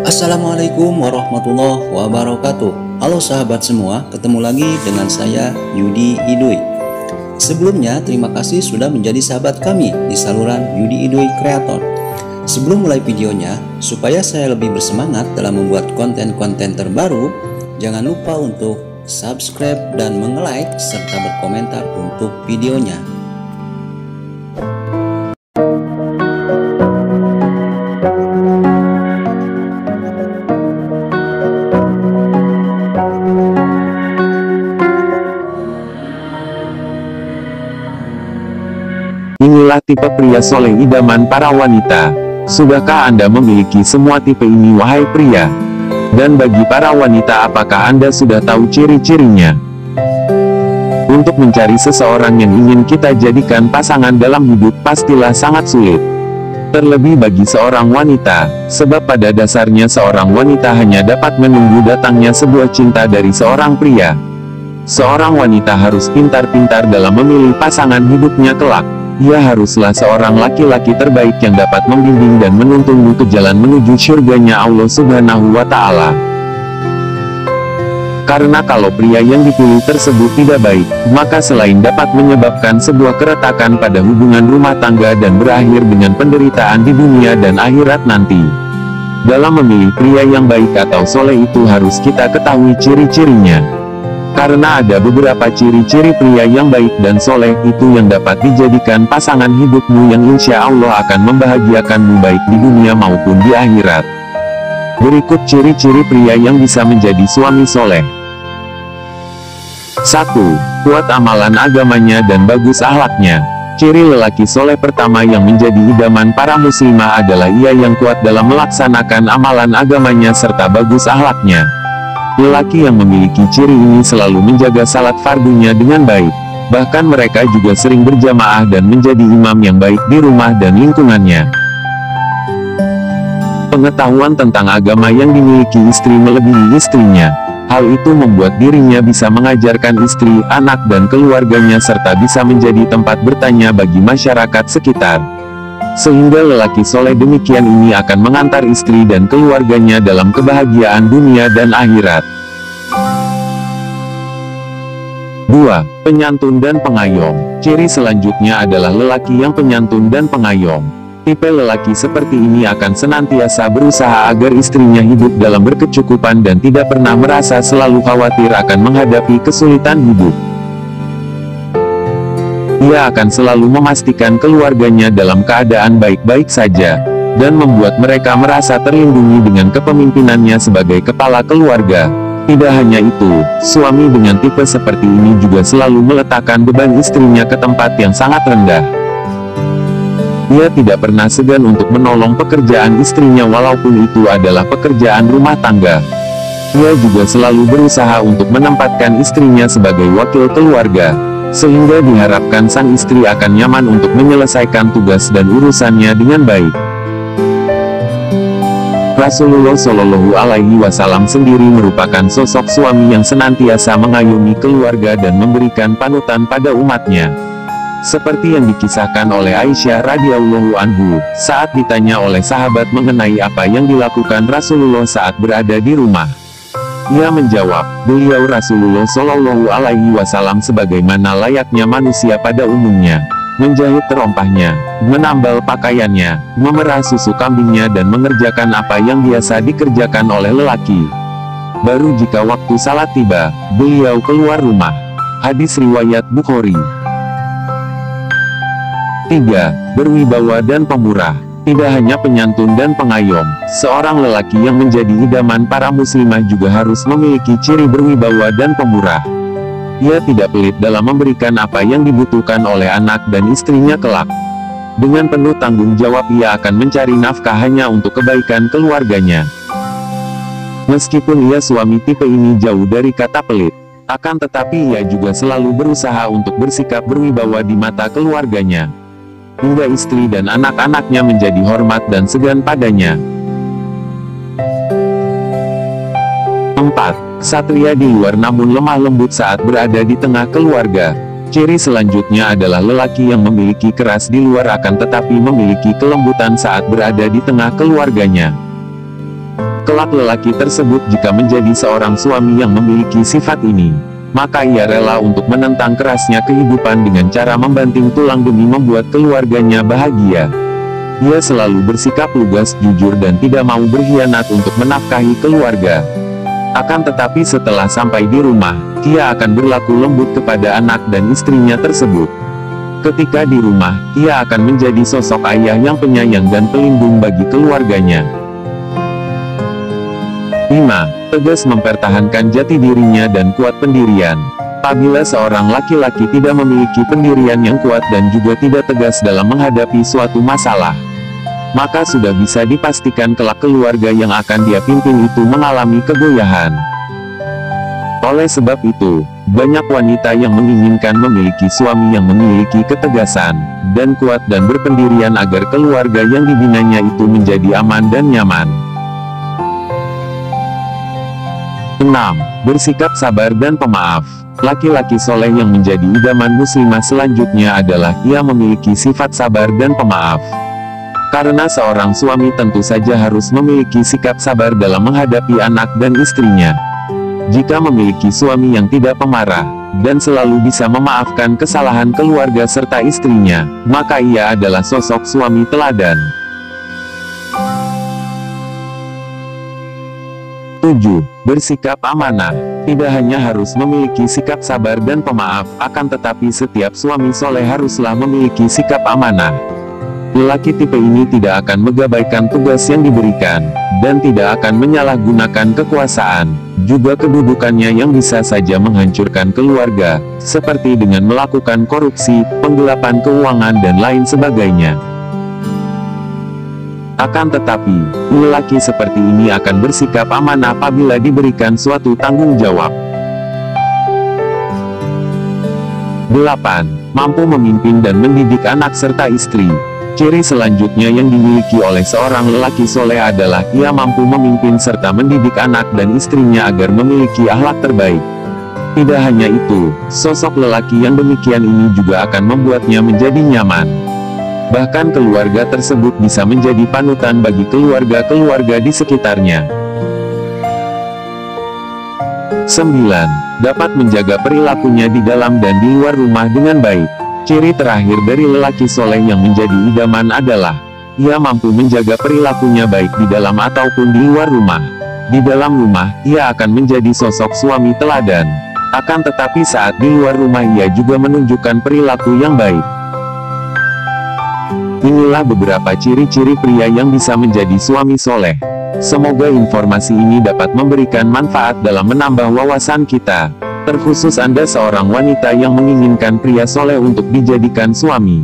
Assalamualaikum warahmatullahi wabarakatuh. Halo sahabat semua, ketemu lagi dengan saya Yudi Idoi. Sebelumnya terima kasih sudah menjadi sahabat kami di saluran Yudi Idoi Kreator. Sebelum mulai videonya, supaya saya lebih bersemangat dalam membuat konten-konten terbaru, jangan lupa untuk subscribe dan nge-like serta berkomentar untuk videonya. Inilah tipe pria soleh idaman para wanita. Sudahkah Anda memiliki semua tipe ini wahai pria? Dan bagi para wanita, apakah Anda sudah tahu ciri-cirinya? Untuk mencari seseorang yang ingin kita jadikan pasangan dalam hidup pastilah sangat sulit. Terlebih bagi seorang wanita, sebab pada dasarnya seorang wanita hanya dapat menunggu datangnya sebuah cinta dari seorang pria. Seorang wanita harus pintar-pintar dalam memilih pasangan hidupnya kelak. Ia haruslah seorang laki-laki terbaik yang dapat membimbing dan menuntunmu ke jalan menuju surganya Allah Subhanahu wa Ta'ala. Karena kalau pria yang dipilih tersebut tidak baik, maka selain dapat menyebabkan sebuah keretakan pada hubungan rumah tangga dan berakhir dengan penderitaan di dunia dan akhirat nanti. Dalam memilih pria yang baik atau soleh itu harus kita ketahui ciri-cirinya. Karena ada beberapa ciri-ciri pria yang baik dan soleh itu yang dapat dijadikan pasangan hidupmu yang insya Allah akan membahagiakanmu baik di dunia maupun di akhirat. Berikut ciri-ciri pria yang bisa menjadi suami soleh. 1. Kuat amalan agamanya dan bagus akhlaknya. Ciri lelaki soleh pertama yang menjadi idaman para muslimah adalah ia yang kuat dalam melaksanakan amalan agamanya serta bagus akhlaknya. Lelaki yang memiliki ciri ini selalu menjaga salat fardunya dengan baik. Bahkan mereka juga sering berjamaah dan menjadi imam yang baik di rumah dan lingkungannya. Pengetahuan tentang agama yang dimiliki istri melebihi istrinya. Hal itu membuat dirinya bisa mengajarkan istri, anak dan keluarganya serta bisa menjadi tempat bertanya bagi masyarakat sekitar. Sehingga lelaki soleh demikian ini akan mengantar istri dan keluarganya dalam kebahagiaan dunia dan akhirat. 2. Penyantun dan pengayom. Ciri selanjutnya adalah lelaki yang penyantun dan pengayom. Tipe lelaki seperti ini akan senantiasa berusaha agar istrinya hidup dalam berkecukupan dan tidak pernah merasa selalu khawatir akan menghadapi kesulitan hidup. Ia akan selalu memastikan keluarganya dalam keadaan baik-baik saja, dan membuat mereka merasa terlindungi dengan kepemimpinannya sebagai kepala keluarga. Tidak hanya itu, suami dengan tipe seperti ini juga selalu meletakkan beban istrinya ke tempat yang sangat rendah. Ia tidak pernah segan untuk menolong pekerjaan istrinya walaupun itu adalah pekerjaan rumah tangga. Ia juga selalu berusaha untuk menempatkan istrinya sebagai wakil keluarga, sehingga diharapkan sang istri akan nyaman untuk menyelesaikan tugas dan urusannya dengan baik. Rasulullah Shallallahu Alaihi Wasallam sendiri merupakan sosok suami yang senantiasa mengayomi keluarga dan memberikan panutan pada umatnya. Seperti yang dikisahkan oleh Aisyah radhiyallahu anhu, saat ditanya oleh sahabat mengenai apa yang dilakukan Rasulullah saat berada di rumah. Ia menjawab, beliau Rasulullah Shallallahu Alaihi Wasallam sebagaimana layaknya manusia pada umumnya, menjahit terompahnya, menambal pakaiannya, memerah susu kambingnya dan mengerjakan apa yang biasa dikerjakan oleh lelaki. Baru jika waktu salat tiba, beliau keluar rumah. Hadis riwayat Bukhari. 3. Berwibawa dan pemurah. Tidak hanya penyantun dan pengayom, seorang lelaki yang menjadi idaman para muslimah juga harus memiliki ciri berwibawa dan pemurah. Ia tidak pelit dalam memberikan apa yang dibutuhkan oleh anak dan istrinya kelak. Dengan penuh tanggung jawab ia akan mencari nafkah hanya untuk kebaikan keluarganya. Meskipun ia suami tipe ini jauh dari kata pelit, akan tetapi ia juga selalu berusaha untuk bersikap berwibawa di mata keluarganya, hingga istri dan anak-anaknya menjadi hormat dan segan padanya. 4. Ksatria di luar namun lemah lembut saat berada di tengah keluarga. Ciri selanjutnya adalah lelaki yang memiliki keras di luar akan tetapi memiliki kelembutan saat berada di tengah keluarganya. Kelak lelaki tersebut jika menjadi seorang suami yang memiliki sifat ini, maka ia rela untuk menentang kerasnya kehidupan dengan cara membanting tulang demi membuat keluarganya bahagia. Ia selalu bersikap lugas, jujur dan tidak mau berkhianat untuk menafkahi keluarga. Akan tetapi setelah sampai di rumah, ia akan berlaku lembut kepada anak dan istrinya tersebut. Ketika di rumah, ia akan menjadi sosok ayah yang penyayang dan pelindung bagi keluarganya. 5. Tegas mempertahankan jati dirinya dan kuat pendirian. Apabila seorang laki-laki tidak memiliki pendirian yang kuat dan juga tidak tegas dalam menghadapi suatu masalah, maka sudah bisa dipastikan kelak keluarga yang akan dia pimpin itu mengalami kegoyahan. Oleh sebab itu, banyak wanita yang menginginkan memiliki suami yang memiliki ketegasan dan kuat dan berpendirian agar keluarga yang dibinanya itu menjadi aman dan nyaman. 6. Bersikap sabar dan pemaaf. Laki-laki soleh yang menjadi idaman muslimah selanjutnya adalah ia memiliki sifat sabar dan pemaaf. Karena seorang suami tentu saja harus memiliki sikap sabar dalam menghadapi anak dan istrinya. Jika memiliki suami yang tidak pemarah, dan selalu bisa memaafkan kesalahan keluarga serta istrinya, maka ia adalah sosok suami teladan. 7. Bersikap amanah. Tidak hanya harus memiliki sikap sabar dan pemaaf, akan tetapi setiap suami soleh haruslah memiliki sikap amanah. Lelaki tipe ini tidak akan mengabaikan tugas yang diberikan, dan tidak akan menyalahgunakan kekuasaan, juga kedudukannya yang bisa saja menghancurkan keluarga, seperti dengan melakukan korupsi, penggelapan keuangan dan lain sebagainya. Akan tetapi, lelaki seperti ini akan bersikap amanah apabila diberikan suatu tanggung jawab. 8. Mampu memimpin dan mendidik anak serta istri. Ciri selanjutnya yang dimiliki oleh seorang lelaki soleh adalah ia mampu memimpin serta mendidik anak dan istrinya agar memiliki akhlak terbaik. Tidak hanya itu, sosok lelaki yang demikian ini juga akan membuatnya menjadi nyaman. Bahkan keluarga tersebut bisa menjadi panutan bagi keluarga-keluarga di sekitarnya. 9. Dapat menjaga perilakunya di dalam dan di luar rumah dengan baik. Ciri terakhir dari lelaki soleh yang menjadi idaman adalah ia mampu menjaga perilakunya baik di dalam ataupun di luar rumah. Di dalam rumah, ia akan menjadi sosok suami teladan. Akan tetapi saat di luar rumah ia juga menunjukkan perilaku yang baik. Inilah beberapa ciri-ciri pria yang bisa menjadi suami soleh. Semoga informasi ini dapat memberikan manfaat dalam menambah wawasan kita. Terkhusus Anda seorang wanita yang menginginkan pria soleh untuk dijadikan suami.